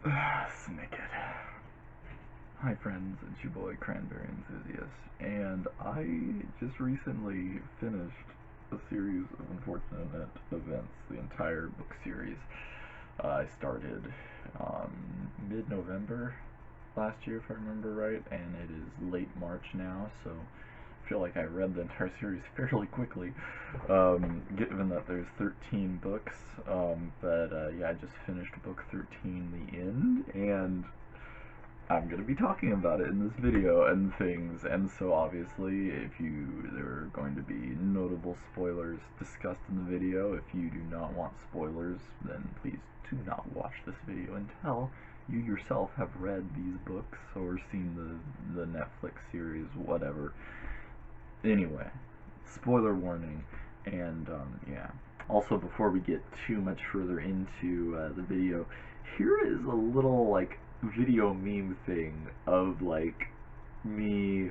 Snicket. Hi friends, it's your boy Cranberry Enthusiast, and I just recently finished a series of unfortunate events, the entire book series. I started mid-November last year, if I remember right, and it is late March now, so I feel like I read the entire series fairly quickly, given that there's 13 books. Yeah, I just finished book 13, The End, and I'm going to be talking about it in this video and things, and so obviously there are going to be notable spoilers discussed in the video. If you do not want spoilers, then please do not watch this video until you yourself have read these books or seen the Netflix series, whatever. Anyway, spoiler warning, and yeah. Also, before we get too much further into the video, here is a little, like, video meme thing of, like, me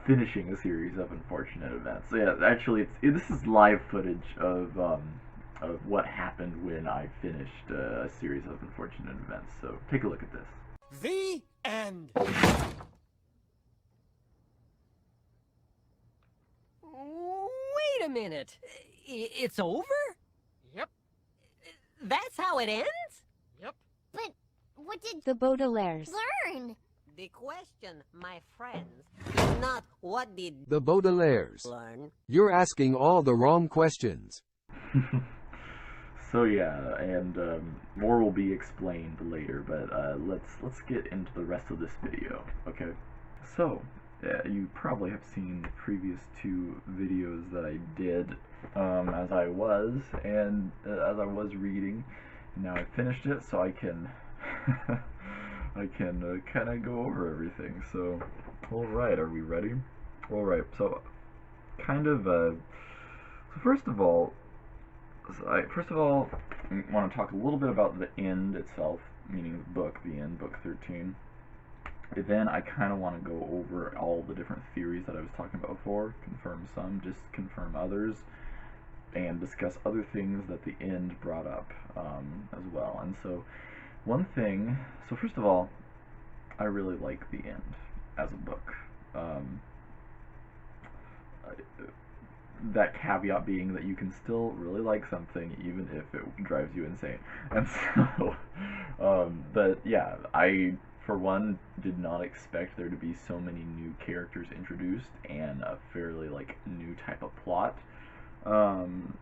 finishing a series of unfortunate events. So yeah, actually, this is live footage of what happened when I finished a series of unfortunate events. So take a look at this. The end. Wait a minute. It's over? Yep. That's how it ends? Yep. But what did The Baudelaires. learn? The question, my friends, is not what did The Baudelaires. learn. You're asking all the wrong questions. So yeah, and more will be explained later, but let's get into the rest of this video, okay? So, you probably have seen the previous two videos that I did as I was reading. Now I finished it, so I can I can kind of go over everything. So, all right, are we ready? All right. So, kind of. So first of all, I want to talk a little bit about the end itself, meaning the book, the end, book 13. And then I kind of want to go over all the different theories that I was talking about before, confirm some, just confirm others, and discuss other things that the end brought up as well. And so, so first of all, I really like the end as a book. That caveat being that you can still really like something even if it drives you insane. And so, but yeah, I, for one, did not expect there to be so many new characters introduced and a fairly, like, new type of plot. And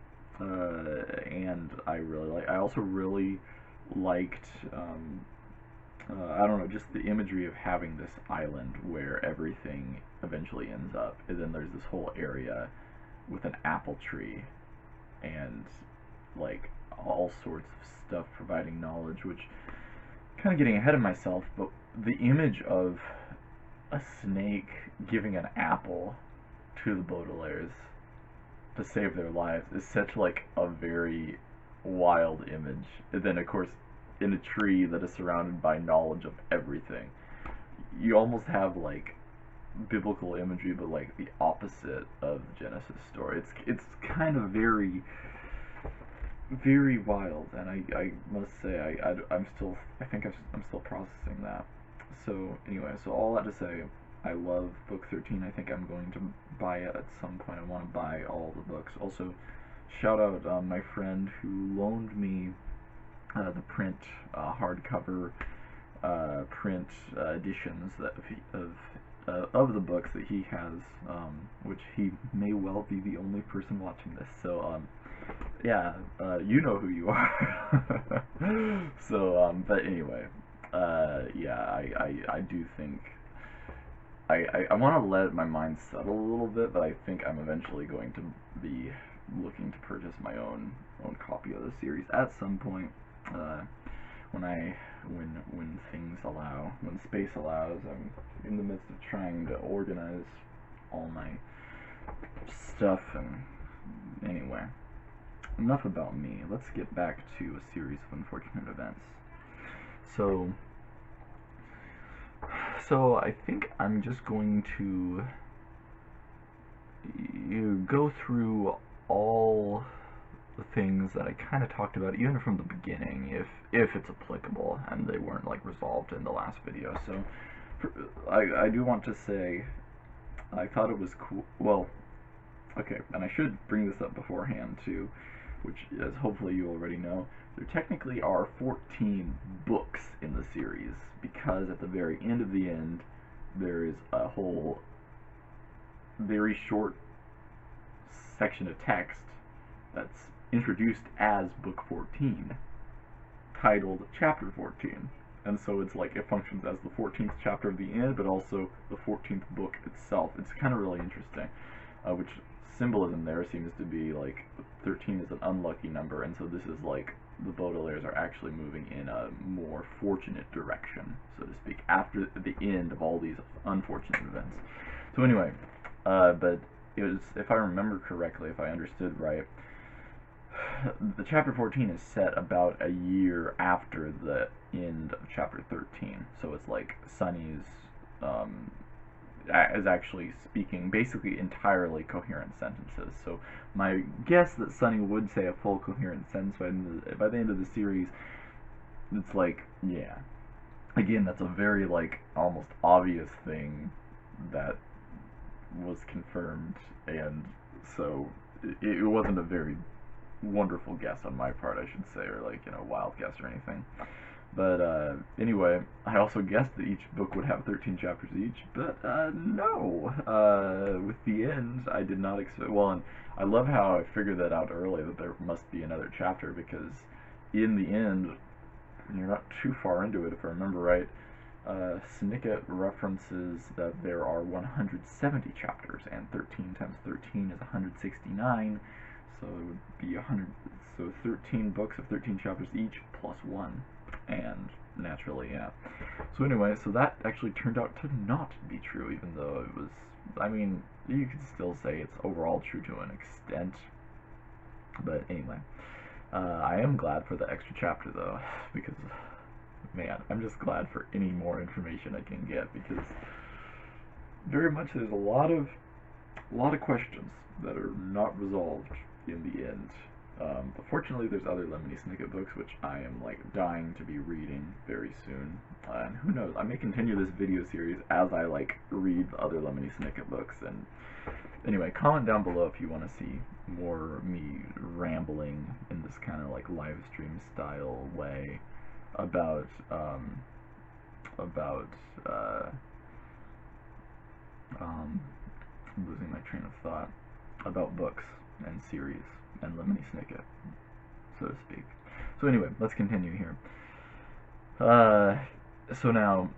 I also really liked, I don't know, just the imagery of having this island where everything eventually ends up, and then there's this whole area with an apple tree and, like, all sorts of stuff providing knowledge, which, kind of getting ahead of myself, but the image of a snake giving an apple to the Baudelaires to save their lives is such, like, a very wild image. And then, of course, in a tree that is surrounded by knowledge of everything, you almost have, like, biblical imagery, but, like, the opposite of the Genesis story. It's kind of very, very wild, and I must say I'm still processing that. So anyway, so all that to say, I love book 13. I think I'm going to buy it at some point. I want to buy all the books. Also, shout out my friend who loaned me the print hardcover print editions of the books that he has, which he may well be the only person watching this. So yeah, you know who you are. So but anyway, yeah, I do think I want to let my mind settle a little bit, but I think I'm eventually going to be looking to purchase my own copy of the series at some point, when things allow, when space allows. I'm in the midst of trying to organize all my stuff, and anyway, enough about me. Let's get back to a series of unfortunate events. So I think I'm just going to go through all the things that I kind of talked about even from the beginning, if it's applicable, and they weren't like resolved in the last video. So I do want to say I thought it was cool. Well, okay, and I should bring this up beforehand too, which, as hopefully you already know, there technically are 14 books in the series, because at the very end of the end, there is a whole very short section of text that's introduced as Book 14, titled Chapter 14. And so it's like it functions as the 14th chapter of the end, but also the 14th book itself. It's kind of really interesting, which symbolism there seems to be like 13 is an unlucky number, and so this is like the Baudelaires are actually moving in a more fortunate direction, so to speak, after the end of all these unfortunate events. So anyway, but it was, if I remember correctly, if I understood right, the chapter 14 is set about a year after the end of chapter 13. So it's like Sunny's is actually speaking basically entirely coherent sentences. So my guess that Sunny would say a full coherent sentence by the end of the series, it's like, yeah. Again, that's a very like almost obvious thing that was confirmed, and so it wasn't a very wonderful guess on my part, I should say, or like, you know, wild guess or anything. But anyway, I also guessed that each book would have 13 chapters each, but no. With the end, I did not expect. Well, and I love how I figured that out early, that there must be another chapter, because in the end, you're not too far into it, if I remember right, Snicket references that there are 170 chapters, and 13 times 13 is 169, so it would be 100. So 13 books of 13 chapters each, plus 1. And naturally, yeah. So anyway, so that actually turned out to not be true, even though it was, I mean, you could still say it's overall true to an extent. But anyway, I am glad for the extra chapter, though, because, man, I'm just glad for any more information I can get, because very much there's a lot of questions that are not resolved in the end. But fortunately, there's other Lemony Snicket books, which I am like dying to be reading very soon. And who knows? I may continue this video series as I like read the other Lemony Snicket books. And anyway, comment down below if you want to see more me rambling in this kind of like live stream style way about I'm losing my train of thought, about books and series and Lemony Snicket, so to speak. So anyway, let's continue here. So now,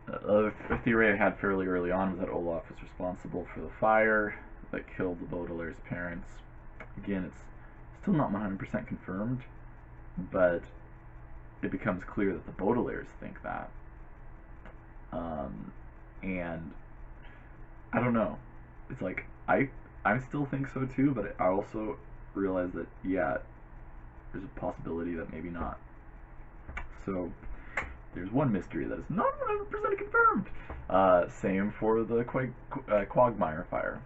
a theory I had fairly early on was that Olaf was responsible for the fire that killed the Baudelaire's parents. Again, it's still not 100% confirmed, but it becomes clear that the Baudelaires think that. And I don't know. It's like, I still think so too, but I also realize that, yeah, there's a possibility that maybe not. So there's one mystery that is not 100% confirmed. Same for the Quagmire fire.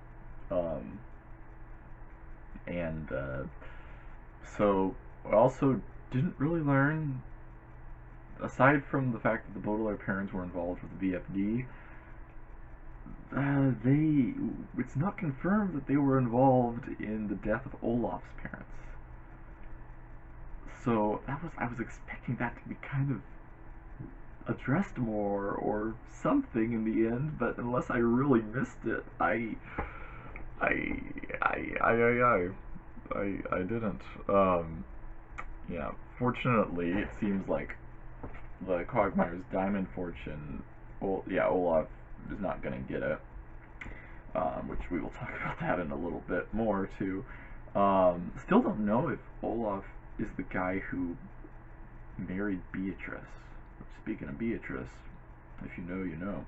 So I also didn't really learn, aside from the fact that the Baudelaire parents were involved with the VFD, it's not confirmed that they were involved in the death of Olaf's parents. So I was expecting that to be kind of addressed more or something in the end, but unless I really missed it, I didn't. Yeah, fortunately, it seems like the Quagmire's diamond fortune, well, yeah, Olaf is not going to get it, which we will talk about that in a little bit more too. Still don't know if Olaf is the guy who married Beatrice. Speaking of Beatrice, if you know, you know.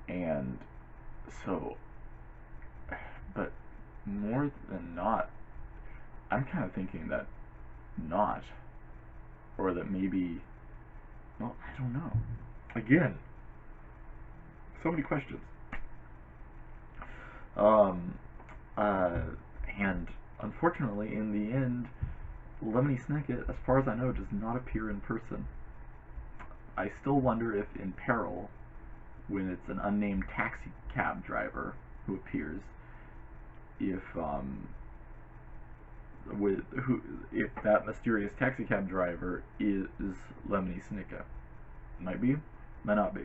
And so, but more than not, I'm kind of thinking that not, or that maybe, well, I don't know. Again, so many questions. And unfortunately, in the end, Lemony Snicket, as far as I know, does not appear in person. I still wonder if in Peril, when it's an unnamed taxi cab driver who appears, if if that mysterious taxi cab driver is Lemony Snicket. Might be, might not be.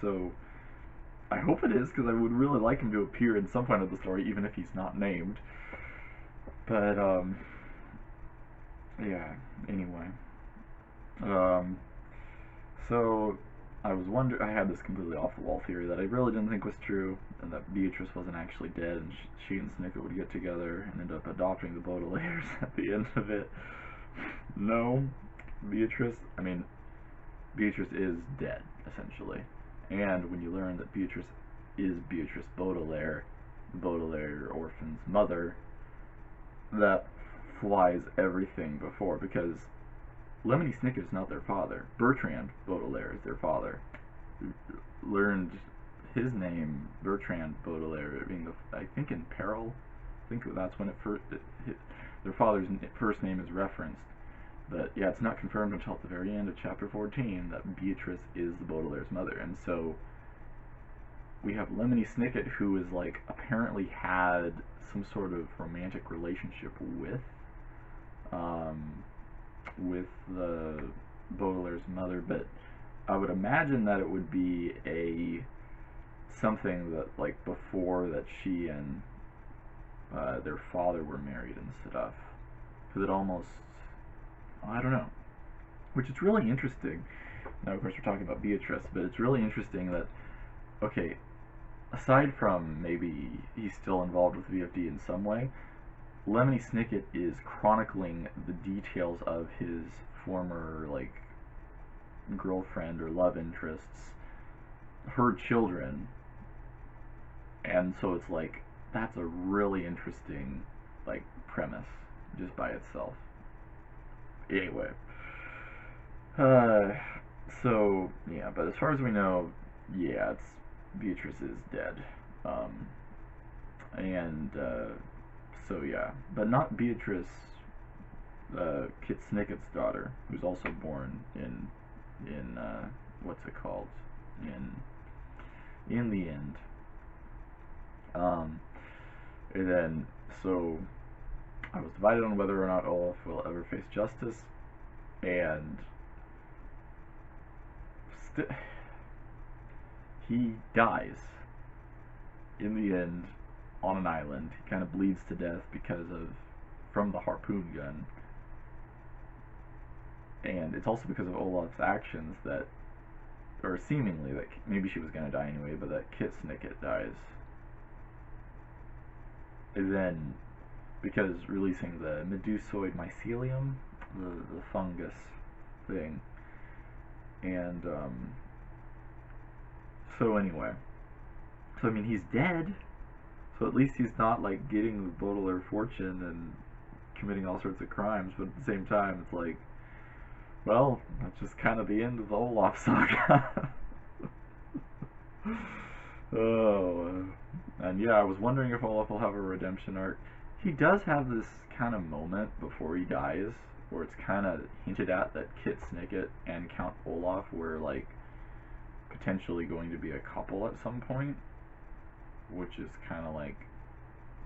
So I hope it is, because I would really like him to appear in some point of the story, even if he's not named. But yeah. Anyway, so I had this completely off the wall theory that I really didn't think was true, and that Beatrice wasn't actually dead, and she and Snicket would get together and end up adopting the Baudelaires at the end of it. No, Beatrice is dead, essentially. And when you learn that Beatrice is Beatrice Baudelaire, the Baudelaire orphan's mother, that flies everything before, because Lemony Snicket is not their father. Bertrand Baudelaire is their father. Learned his name, Bertrand Baudelaire, being I think in Peril. I think that's when their father's first name is referenced. But yeah, it's not confirmed until at the very end of chapter 14 that Beatrice is the Baudelaire's mother. And so we have Lemony Snicket, who is like apparently had some sort of romantic relationship with the Baudelaire's mother, but I would imagine that it would be something that like before that she and their father were married and stuff, because it almost, I don't know, which is really interesting. Now of course we're talking about Beatrice, but it's really interesting that, okay, aside from maybe he's still involved with VFD in some way, Lemony Snicket is chronicling the details of his former, like, girlfriend or love interests, her children, and so it's like, that's a really interesting, like, premise, just by itself. Anyway, so, yeah, but as far as we know, yeah, Beatrice is dead, so yeah, but not Beatrice, Kit Snicket's daughter, who's also born in what's it called, in the end. And then, so, I was divided on whether or not Olaf will ever face justice, and he dies in the end on an island. He kind of bleeds to death from the harpoon gun, and it's also because of Olaf's actions that, or seemingly, that maybe she was going to die anyway, but that Kit Snicket dies. And then, because releasing the medusoid mycelium, the fungus thing, and so anyway, so I mean, he's dead, so at least he's not like getting the Baudelaire fortune and committing all sorts of crimes, but at the same time it's like, well, that's just kind of the end of the Olaf saga. Oh, and yeah, I was wondering if Olaf will have a redemption arc. He does have this kind of moment before he dies, where it's kind of hinted at that Kit Snicket and Count Olaf were like potentially going to be a couple at some point, which is kind of like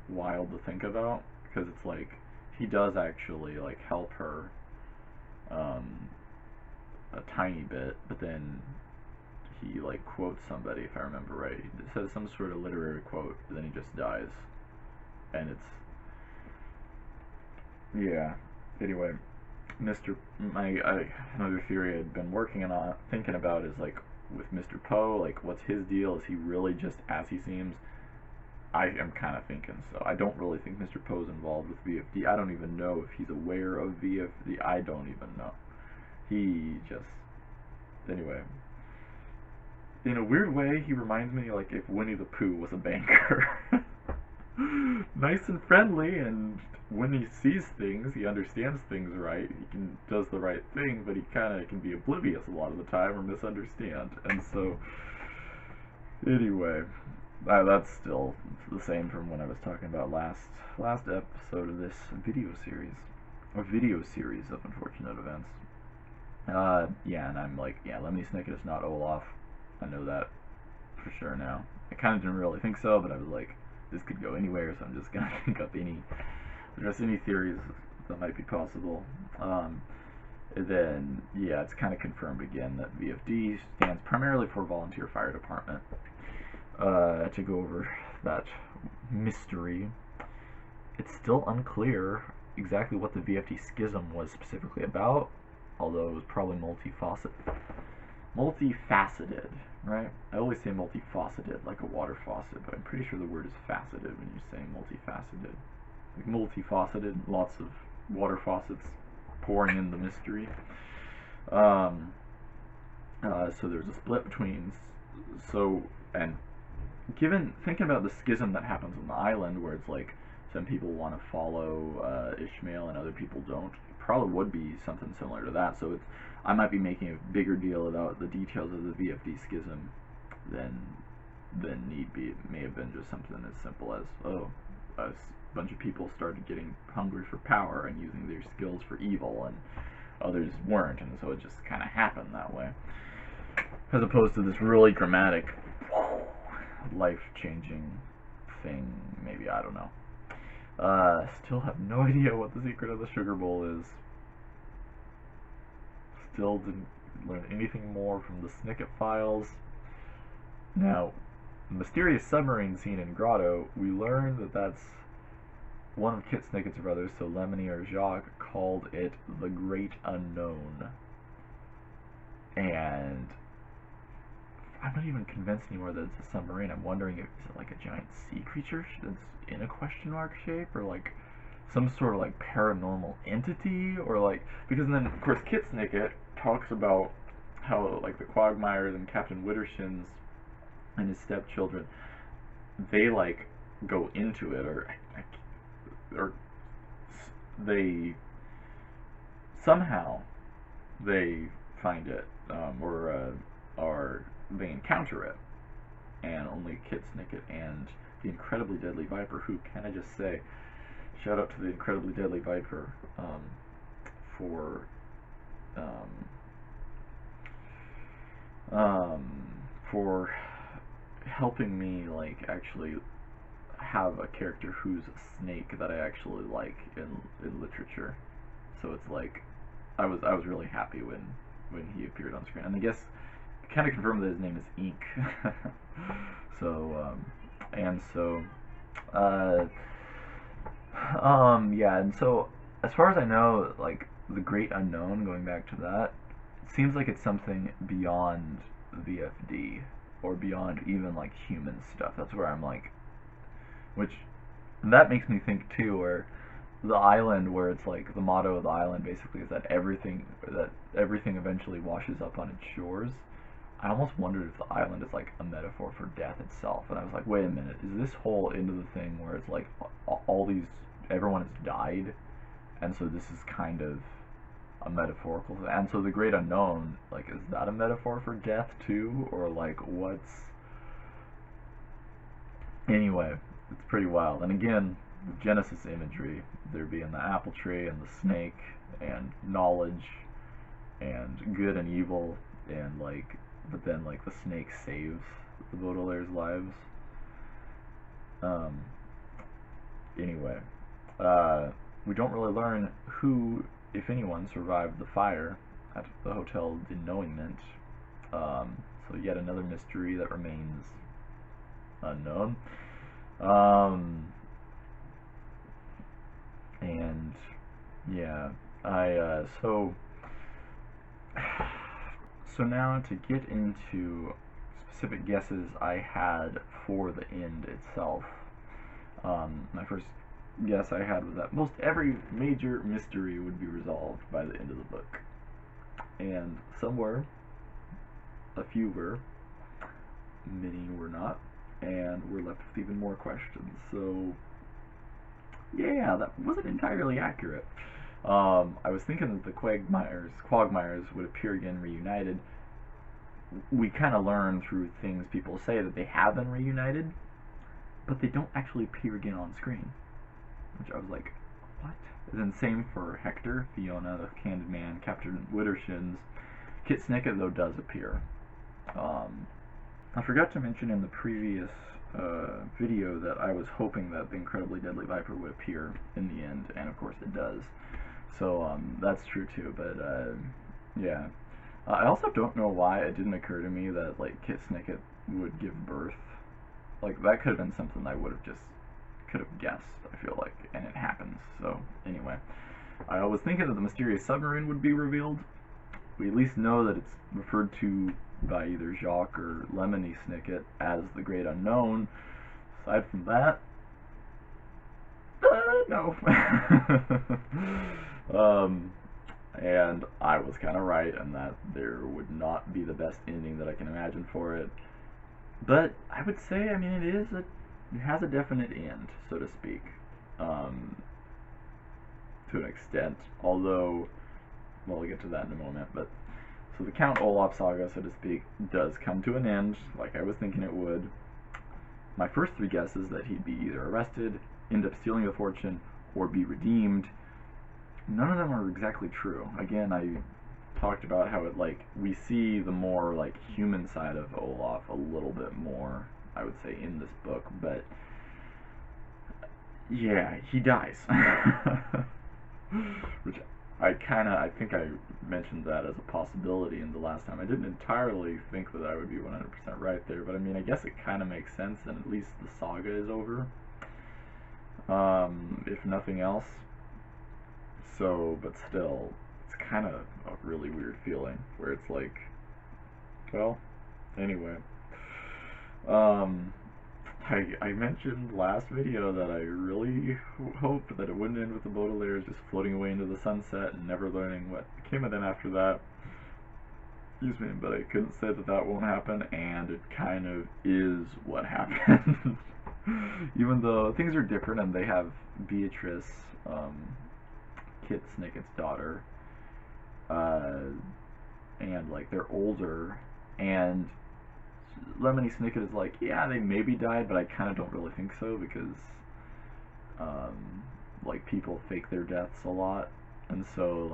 wild to think about, because it's like he does actually like help her a tiny bit, but then he like quotes somebody, if I remember right. It says some sort of literary quote, but then he just dies, and it's, yeah. Anyway, another theory I'd been working on, thinking about, is like with Mr. Poe, like what's his deal? Is he really just as he seems? I am kind of thinking so. I don't really think Mr. Poe's involved with VFD. I don't even know if he's aware of VFD. I don't even know. He just, anyway. In a weird way, he reminds me like if Winnie the Pooh was a banker. Nice and friendly, and when he sees things, he understands things right. He does the right thing, but he kind of can be oblivious a lot of the time or misunderstand. And so, anyway, That's still the same from when I was talking about last episode of this video series, or video series of unfortunate events. Yeah, and I'm like, yeah, Lemony Snicket is not Olaf. I know that for sure now. I kind of didn't really think so, but I was like, this could go anywhere, so I'm just gonna think up any theories that might be possible. And then, yeah, it's kind of confirmed again that VFD stands primarily for Volunteer Fire Department. To go over that mystery, it's still unclear exactly what the VFD schism was specifically about, although it was probably multifaceted, right? I always say multifaceted, like a water faucet, but I'm pretty sure the word is faceted when you're saying multifaceted. Like multifaceted, lots of water faucets pouring in the mystery. So there's a split between, and thinking about the schism that happens on the island, where it's like some people want to follow Ishmael and other people don't, it probably would be something similar to that. So I might be making a bigger deal about the details of the VFD schism than need be. It may have been just something as simple as, a bunch of people started getting hungry for power and using their skills for evil, and others weren't, and so it just kind of happened that way, as opposed to this really dramatic, life-changing thing. Maybe, I don't know. Still have no idea what the secret of the sugar bowl is. Still didn't learn anything more from the Snicket files. Now, the mysterious submarine scene in Grotto, we learned that that's one of Kit Snicket's brothers, so Lemony or Jacques, called it the Great Unknown. And I'm not even convinced anymore that it's a submarine. I'm wondering if it's like a giant sea creature that's in a question mark shape, or like some sort of like paranormal entity, or like, because then of course Kit Snicket talks about how like the Quagmires and Captain Wittershins and his stepchildren, they like go into it, or they somehow they find it, or they encounter it, and only Kit Snicket and the Incredibly Deadly Viper, who, can I just say, shout out to the Incredibly Deadly Viper for helping me like actually have a character who's a snake that I actually like in literature. So it's like I was really happy when he appeared on screen, and I guess kind of confirmed that his name is Ink. Yeah, and so as far as I know, like the Great Unknown, going back to that, it seems like it's something beyond VFD, or beyond even like human stuff. That's where I'm like, which that makes me think too, where the island, where it's like the motto of the island basically is that everything eventually washes up on its shores. I almost wondered if the island is like a metaphor for death itself, and I was like, wait a minute, is this whole into the thing where it's like everyone has died, and so this is kind of a metaphorical, and so the Great Unknown, like, is that a metaphor for death too, or like what's? Anyway, it's pretty wild. And again, Genesis imagery, there being the apple tree and the snake and knowledge and good and evil, and like, but then like the snake saves the Baudelaire's lives. Anyway, we don't really learn who, if anyone, survived the fire at the Hotel de Knowingment. So yet another mystery that remains unknown. And yeah, so now to get into specific guesses I had for the end itself. My first guess I had was that most every major mystery would be resolved by the end of the book. And some were, a few were, many were not, and we're left with even more questions. So yeah, that wasn't entirely accurate. I was thinking that the Quagmires would appear again reunited. We kind of learn through things people say that they have been reunited, but they don't actually appear again on screen. Which I was like, what? And then same for Hector, Fiona, the Candid Man, Captain Wittershins. Kit Snicket, though, does appear. I forgot to mention in the previous video that I was hoping that the Incredibly Deadly Viper would appear in the end, and of course it does. So that's true too, but yeah. I also don't know why it didn't occur to me that like Kit Snicket would give birth. Like that could have been something I would have just could have guessed, I feel like, and it happens. So anyway, I was thinking that the mysterious submarine would be revealed. We at least know that it's referred to by either Jacques or Lemony Snicket as the Great Unknown. Aside from that, no. And I was kind of right in that there would not be the best ending that I can imagine for it. But I would say, I mean, it has a definite end, so to speak, to an extent. Although, well, we'll get to that in a moment. But so the Count Olaf saga, so to speak, does come to an end, like I was thinking it would. My first three guesses that he'd be either arrested, end up stealing the fortune, or be redeemed. None of them are exactly true. Again, I talked about how it we see the more human side of Olaf a little bit more, I would say, in this book, but yeah, he dies. Which I think I mentioned that as a possibility in the last time. I didn't entirely think that I would be 100% right there, but I mean, I guess it kind of makes sense, and at least the saga is over, if nothing else. So, but still, it's kind of a really weird feeling, where it's like, well, anyway. I mentioned last video that I really hoped that it wouldn't end with the Baudelaires just floating away into the sunset and never learning what became of them after that. Excuse me, but I couldn't say that that won't happen, and it kind of is what happened. Even though things are different, and they have Beatrice, Kit Snicket's daughter, and they're older, and Lemony Snicket is like, yeah, they maybe died, but I kind of don't really think so, because people fake their deaths a lot, and so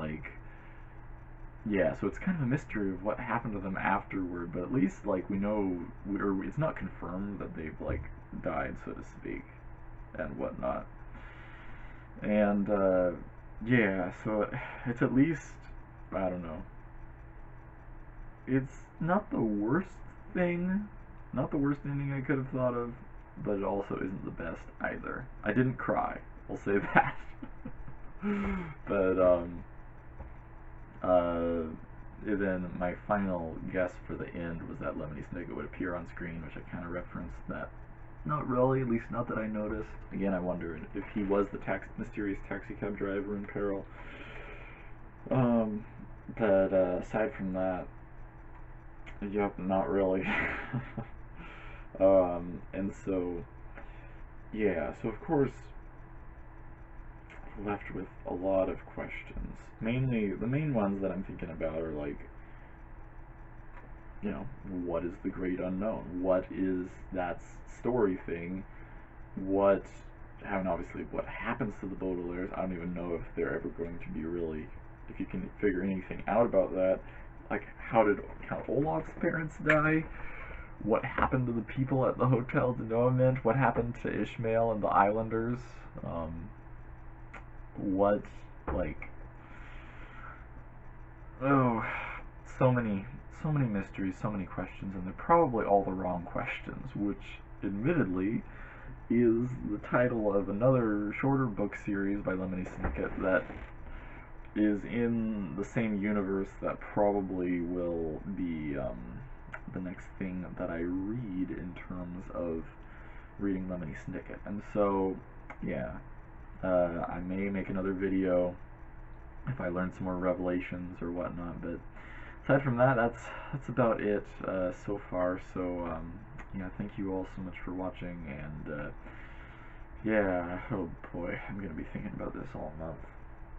yeah, so it's kind of a mystery of what happened to them afterward, but at least we know, or it's not confirmed that they've died, so to speak, and whatnot. And yeah, so it's at least, I don't know, it's not the worst thing, not the worst ending I could have thought of, but it also isn't the best either. I didn't cry, I'll say that. But then my final guess for the end was that Lemony Snicket would appear on screen, which I kind of referenced that. Not really, at least not that I noticed. Again, I wondered if he was the mysterious taxicab driver in peril. But aside from that, yep, not really. And so, yeah, so of course, left with a lot of questions. Mainly, the main ones that I'm thinking about are what is the Great Unknown? What is that story thing? And obviously what happens to the Baudelaires? I don't even know if they're ever going to be really, if you can figure anything out about that. How did Count Olaf's parents die? What happened to the people at the Hotel de Noament? What happened to Ishmael and the Islanders? Oh, so many mysteries, so many questions, and they're probably all the wrong questions, which, admittedly, is the title of another shorter book series by Lemony Snicket that is in the same universe that probably will be the next thing that I read in terms of reading Lemony Snicket. And so, yeah, I may make another video if I learn some more revelations or whatnot, but aside from that, that's about it so far. So yeah, thank you all so much for watching, and yeah, oh boy, I'm gonna be thinking about this all month.